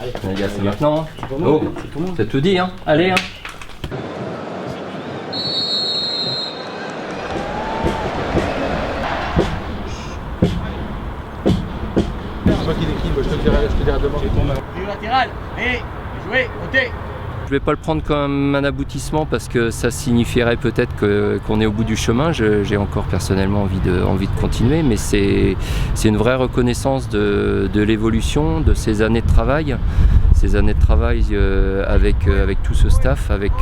Allez, les gars, c'est maintenant. Hein. Oh, c'est tout dit, hein. Allez, hein. Toi qui décline, je te dirai demain. Le latéral, et jouez, montez. Je ne vais pas le prendre comme un aboutissement parce que ça signifierait peut-être qu'on est au bout du chemin. J'ai encore personnellement envie de continuer, mais c'est une vraie reconnaissance de l'évolution, de ces années de travail. Ces années de travail avec tout ce staff, avec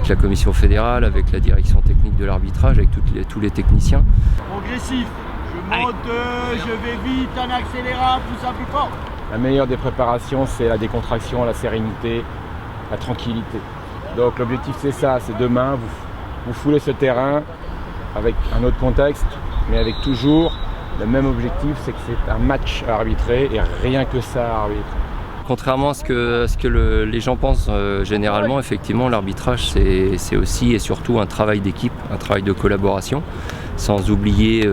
la commission fédérale, avec la direction technique de l'arbitrage, avec tous les techniciens. Progressif, je monte, je vais vite, en accélérant, plus ça plus fort. La meilleure des préparations, c'est la décontraction, la sérénité, la tranquillité. Donc l'objectif c'est ça, c'est demain, vous foulez ce terrain avec un autre contexte, mais avec toujours le même objectif, c'est que c'est un match à arbitrer et rien que ça à arbitrer. Contrairement à ce que les gens pensent généralement, effectivement, l'arbitrage c'est aussi et surtout un travail d'équipe, un travail de collaboration, sans oublier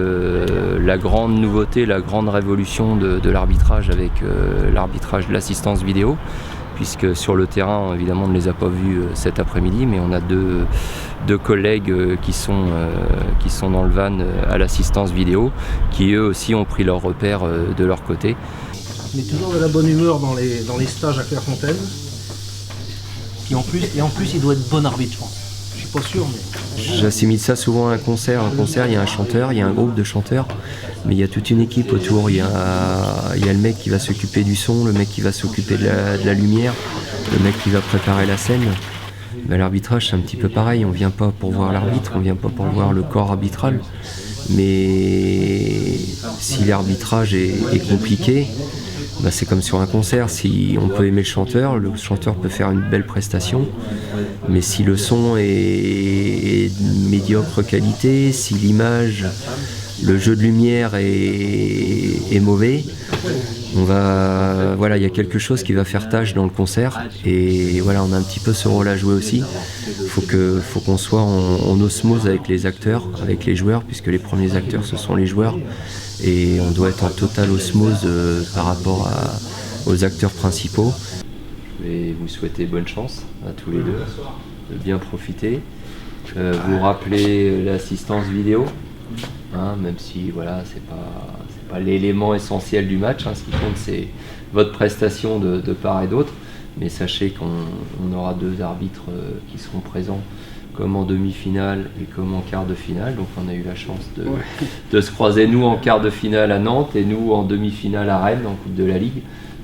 la grande nouveauté, la grande révolution de l'arbitrage avec l'arbitrage de l'assistance vidéo, puisque sur le terrain, évidemment, on ne les a pas vus cet après-midi, mais on a deux collègues qui sont dans le van à l'assistance vidéo, qui eux aussi ont pris leur repère de leur côté. On est toujours de la bonne humeur dans les stages à Clairefontaine. Et en plus, il doit être bon arbitre, je pense. Je suis pas sûr, mais... J'assimile ça souvent à un concert. Un concert, il y a un chanteur, il y a un groupe de chanteurs, mais il y a toute une équipe autour. Il y a le mec qui va s'occuper du son, le mec qui va s'occuper de la lumière, le mec qui va préparer la scène. Ben, l'arbitrage, c'est un petit peu pareil. On vient pas pour voir l'arbitre, on vient pas pour voir le corps arbitral. Mais si l'arbitrage est compliqué, bah c'est comme sur un concert, si on peut aimer le chanteur peut faire une belle prestation, mais si le son est de médiocre qualité, si l'image, le jeu de lumière est mauvais, il y a quelque chose qui va faire tâche dans le concert, et voilà, on a un petit peu ce rôle à jouer aussi. Faut qu'on soit en osmose avec les acteurs, avec les joueurs, puisque les premiers acteurs ce sont les joueurs. Et on doit être en totale osmose par rapport aux acteurs principaux. Je vais vous souhaiter bonne chance à tous les deux, de bien profiter. Vous rappelez l'assistance vidéo, hein, même si voilà, c'est pas l'élément essentiel du match, hein, ce qui compte c'est votre prestation de part et d'autre. Mais sachez qu'on aura deux arbitres qui seront présents, comme en demi-finale et comme en quart de finale. Donc on a eu la chance de se croiser, nous en quart de finale à Nantes et nous en demi-finale à Rennes en Coupe de la Ligue,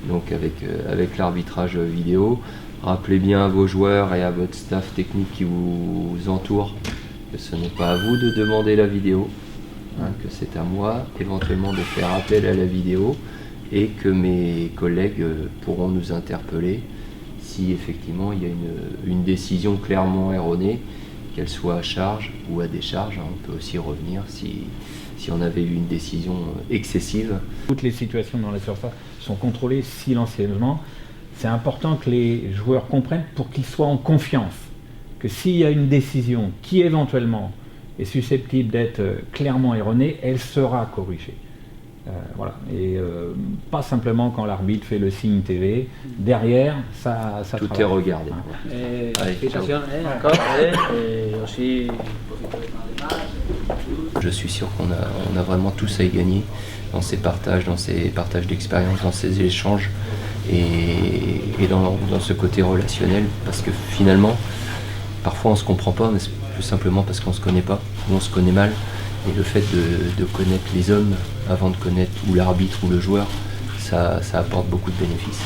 donc avec l'arbitrage vidéo. Rappelez bien à vos joueurs et à votre staff technique qui vous entoure que ce n'est pas à vous de demander la vidéo, hein, que c'est à moi éventuellement de faire appel à la vidéo, et que mes collègues pourront nous interpeller si effectivement il y a une décision clairement erronée, qu'elle soit à charge ou à décharge. On peut aussi revenir si on avait eu une décision excessive. Toutes les situations dans la surface sont contrôlées silencieusement. C'est important que les joueurs comprennent pour qu'ils soient en confiance, que s'il y a une décision qui éventuellement est susceptible d'être clairement erronée, elle sera corrigée. Voilà. Et pas simplement quand l'arbitre fait le signe TV, derrière ça tout travaille. est regardé. Félicitations encore, et aussi je suis sûr qu'on a vraiment tous à y gagner dans ces partages d'expériences, dans ces échanges et dans ce côté relationnel, parce que finalement parfois on se comprend pas, mais c'est plus simplement parce qu'on se connaît pas, ou on se connaît mal. Et le fait de connaître les hommes avant de connaître ou l'arbitre ou le joueur, ça apporte beaucoup de bénéfices.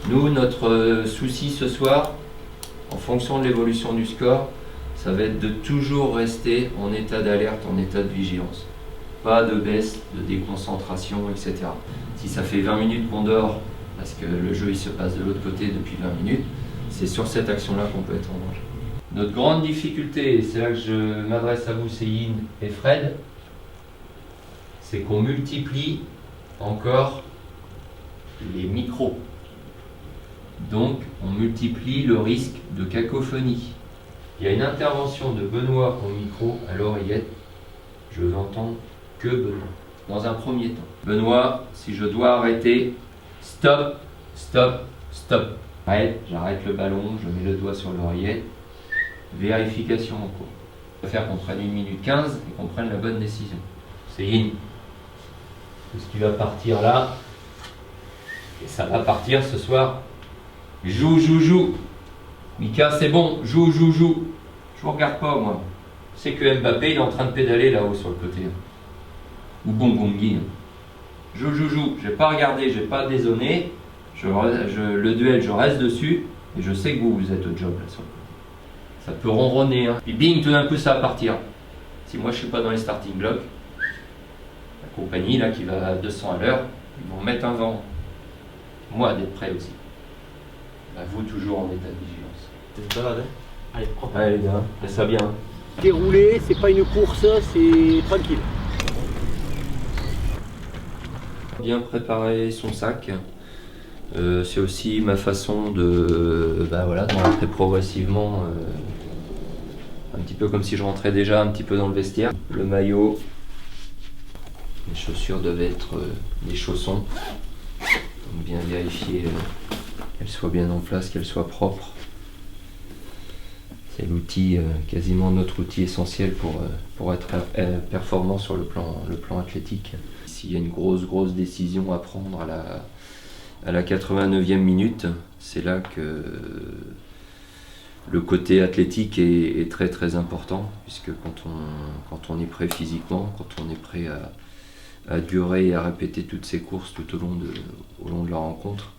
Nous, notre souci ce soir, en fonction de l'évolution du score, ça va être de toujours rester en état d'alerte, en état de vigilance. Pas de baisse, de déconcentration, etc. Si ça fait 20 minutes qu'on dort, parce que le jeu il se passe de l'autre côté depuis 20 minutes, c'est sur cette action-là qu'on peut être en danger. Notre grande difficulté, et c'est là que je m'adresse à vous, Céline et Fred, c'est qu'on multiplie encore les micros. Donc on multiplie le risque de cacophonie. Il y a une intervention de Benoît au micro, à l'oreillette. Je veux entendre que Benoît, dans un premier temps. Benoît, si je dois arrêter, stop, stop, stop. J'arrête le ballon, je mets le doigt sur l'oreillette. Vérification en cours. Je préfère qu'on prenne 1 minute 15 et qu'on prenne la bonne décision. C'est in. Tout ce qui va partir là, et ça va partir ce soir. Joue, joue, joue. Mika, c'est bon, joue, joue, joue. Je vous regarde pas, moi. C'est que Mbappé, il est en train de pédaler là-haut sur le côté. Ou Bongongi. Joue, joue, joue. Je n'ai pas regardé, je n'ai pas dézonné. Le duel, je reste dessus. Et je sais que vous êtes au job là sur le côté. Ça peut ronronner. Hein. Puis bing, tout d'un coup, ça va partir. Si moi, je ne suis pas dans les starting blocks, la compagnie là qui va à 200 à l'heure, ils vont mettre un vent. Moi, d'être prêt aussi. Bah, vous, toujours en état de vigilance. C'est une balade, hein. Allez, propre. Allez les gars, fais ça bien. Déroulé, c'est pas une course, c'est tranquille. Bien préparer son sac. C'est aussi ma façon de rentrer progressivement, un petit peu comme si je rentrais déjà un petit peu dans le vestiaire. Le maillot, les chaussures doivent être des chaussons. Donc bien vérifier qu'elles soient bien en place, qu'elles soient propres. C'est l'outil, quasiment notre outil essentiel pour être performant sur le plan athlétique. S'il y a une grosse décision à prendre à la 89e minute, c'est là que le côté athlétique est très important, puisque quand on est prêt physiquement, quand on est prêt à durer et à répéter toutes ces courses tout au long de la rencontre,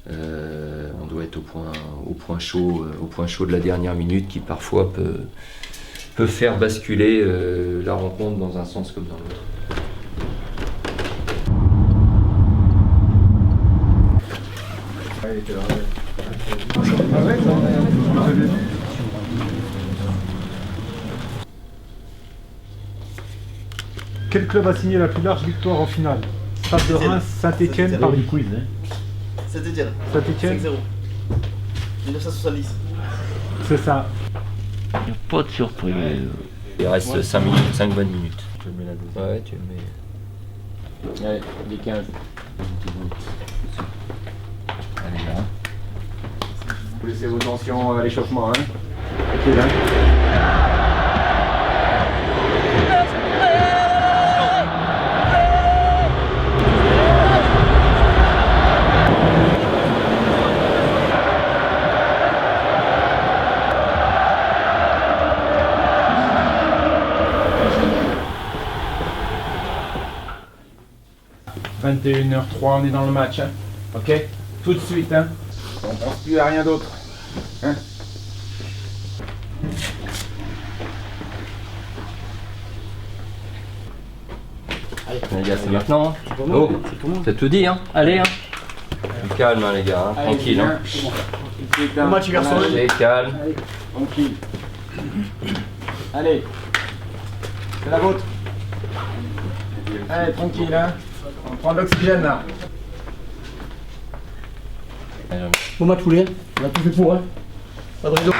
on doit être au point chaud de la dernière minute qui parfois peut faire basculer la rencontre dans un sens comme dans l'autre. Quel club a signé la plus large victoire en finale? Stade de Reims, Saint-Étienne, Paris. Quiz, hein. Saint-Étienne. Saint-Étienne. 5-0. 1970. C'est ça. Pas de surprise. Il reste 5 bonnes minutes. Tu le mets la deuxième. Ouais, tu le mets. Allez, les 15. Allez là. Vous laissez vos tensions à l'échauffement, hein. Ok, là. « 21h03, on est dans le match, hein. Ok? Tout de suite, hein. On pense plus à rien d'autre. Hein? Allez les gars, c'est maintenant. Hein. Oh, c'est tout dit, hein. Allez, hein. Du calme, hein, les gars, hein. Tranquille. Hein. Bon match, garçon. Allez, calme. Allez, tranquille. Allez. C'est la vôtre. Allez, tranquille, hein. On prend de l'oxygène, là. Bon match, poulet. On a tout fait pour, hein. Pas de raison.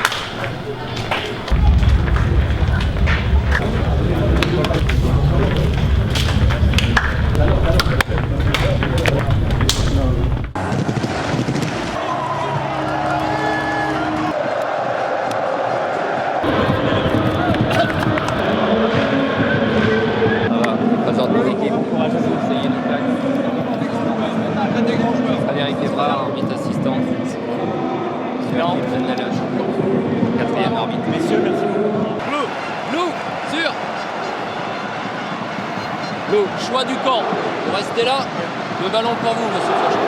Présente mon équipe. Frédéric Evrard, arbitre assistant. Quatrième arbitre. Messieurs, merci beaucoup. Lou, sur Lou, choix du camp. Vous restez là. Le ballon pour vous, monsieur Fauchon.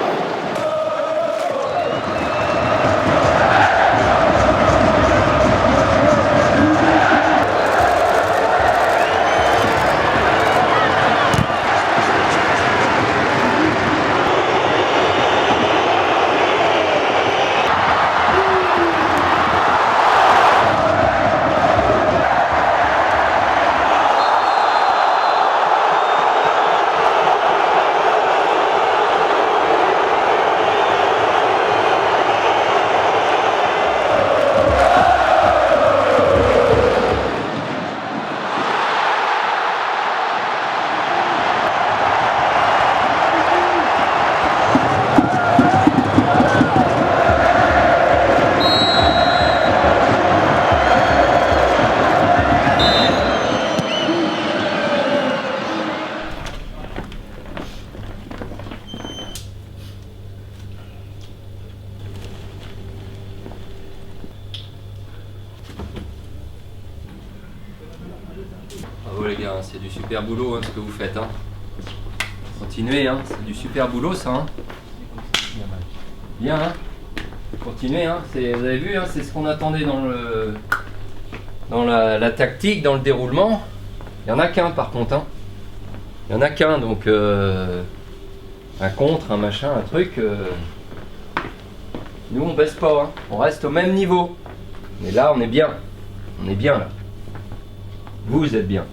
Bravo les gars, c'est du super boulot ce que vous faites. Continuez, c'est du super boulot ça. Bien, continuez, vous avez vu, c'est ce qu'on attendait dans la tactique, dans le déroulement. Il n'y en a qu'un par contre. Il n'y en a qu'un, donc un contre, un machin, un truc. Nous on baisse pas, on reste au même niveau. Mais là on est bien. On est bien là. Vous êtes bien.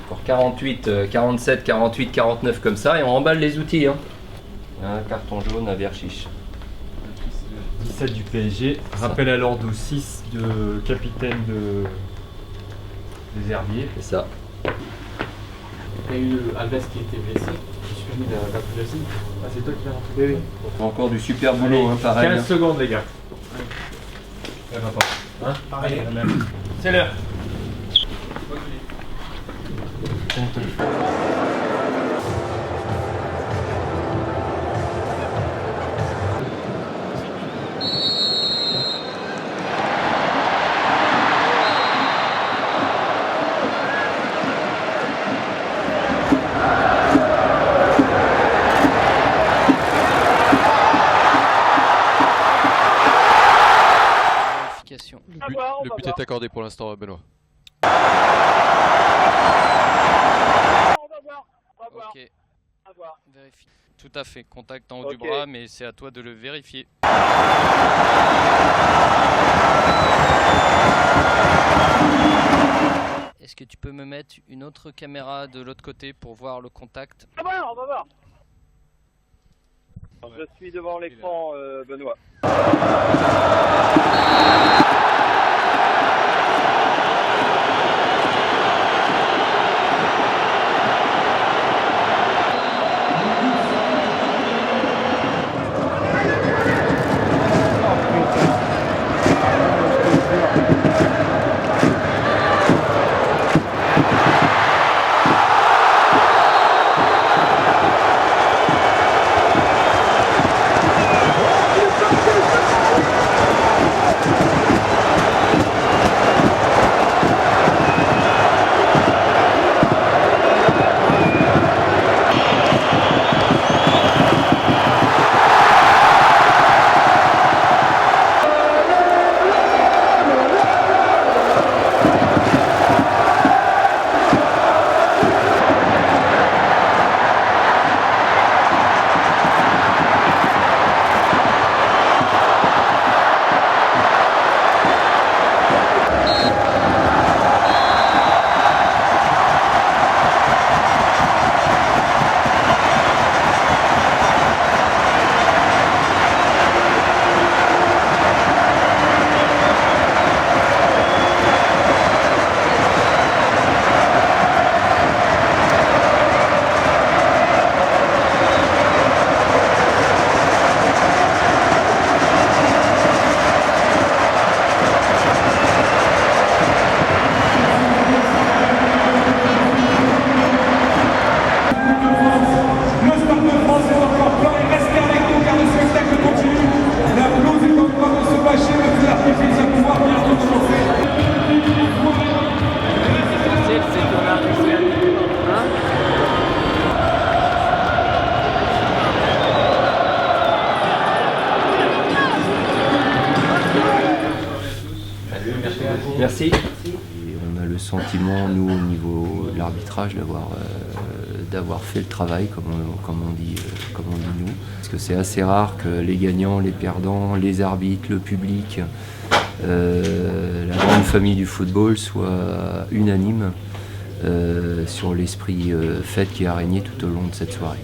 Encore 48, 47, 48, 49 comme ça et on remballe les outils. Un carton jaune à Berchiche. 17 du PSG. Rappel à l'ordre au 6 de capitaine des Herbiers. C'est ça. Il y a eu Alves qui était blessé. Je suis venu la blessé. Ah, c'est toi qui l'as rentré. Oui. Encore du super boulot, pareil. 15 secondes les gars. Pareil. C'est l'heure. Le but est accordé pour l'instant, Benoît. Ok. Vérifie. Tout à fait. Contact en haut du bras, mais c'est à toi de le vérifier. Est-ce que tu peux me mettre une autre caméra de l'autre côté pour voir le contact? On va voir. Je suis devant l'écran, Benoît. Merci. Et on a le sentiment, nous, au niveau de l'arbitrage, d'avoir fait le travail, comme on dit nous. Parce que c'est assez rare que les gagnants, les perdants, les arbitres, le public, la grande famille du football soient unanimes sur l'esprit fête qui a régné tout au long de cette soirée.